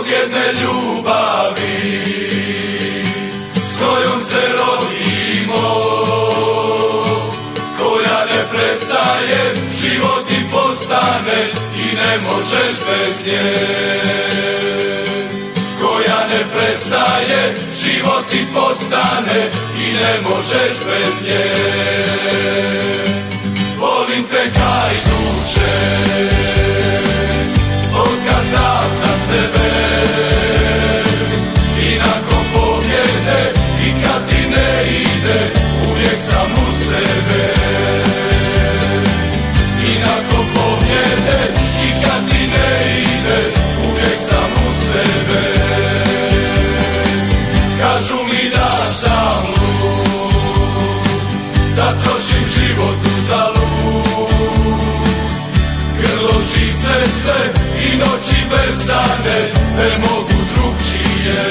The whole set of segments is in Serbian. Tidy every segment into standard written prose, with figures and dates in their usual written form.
zbog jedne ljubavi s kojom se rodimo, koja ne prestaje, život ti postane i ne možeš bez nje. Koja ne prestaje, život ti postane i ne možeš bez nje. Volim te hajduče, otkad znam za sebe, i nakon pobjede i kad ti ne ide, uvijek sam uz tebe. I nakon pobjede i kad ti ne ide, uvijek sam uz tebe. Kažu mi da sam lud, da trošim život uzalud, grlo, živce sve i noći besane, ne mogu drugčije.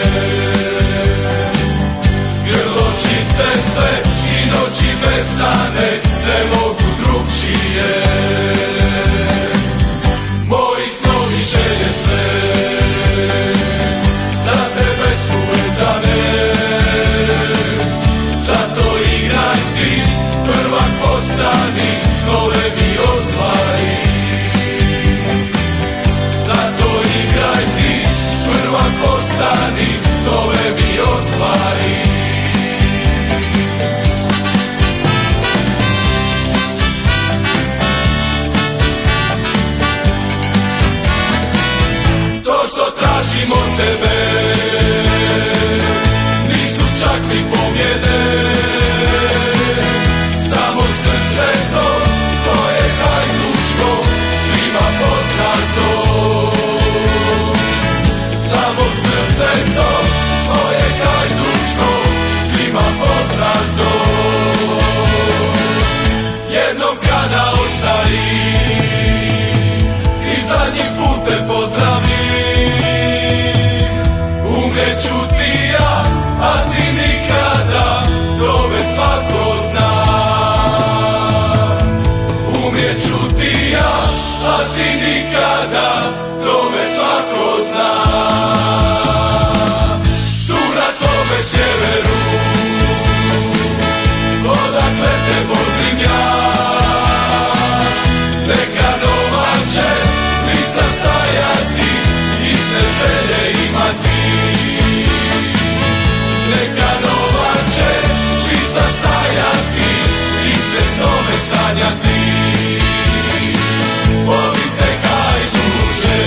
Grlo, živce sve i noći besane, ne mogu drugčije. Moji snovi želje sve za tebe su vezane, zato igraj ti, prvak postani, snove mi ostvari. Zato igraj ti, prvak postani, snove mi ostvari. To što tražim od tebe nisu čak ni pobjede, samo srce to je hajdučko, svima poznato. Samo srce to je hajdučko, svima poznato. Jednom kada ostarim i zadnji put te pozdravim, umreću ti ja, a ti nikada, to već svako zna. Umreću ti ja, a ti nikada, to već svako zna. Tu na tome sjeveru, odakle te vodim ja, neka nova će lica stajati, iste želje imati. Neka nova će lica stajati, iste snove sanjati. Volim te hajduče.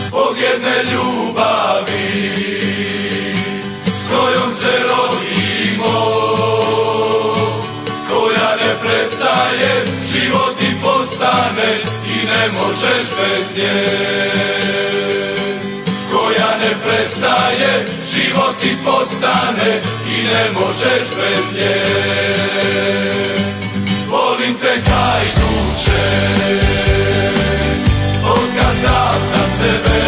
Zbog jedne ljubavi s kojom se rodimo, koja ne prestaje, život ti postane i ne možeš bez nje. Koja ne prestaje, život ti postane i ne možeš bez nje. Volim te hajduče, otkad znam za sebe,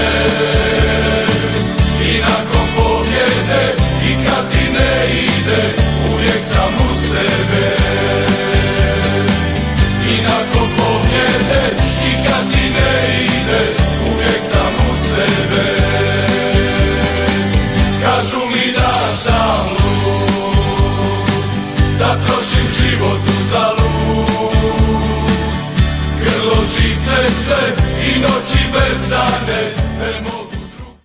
i nakon pobjede i kad ti ne ide, uvijek sam uz tebe. I nakon pobjede i kad ti ne ide, uvijek sam uz tebe. Kažu mi da sam lud, da trošim život uzalud, grlo, živce sve i noći besane,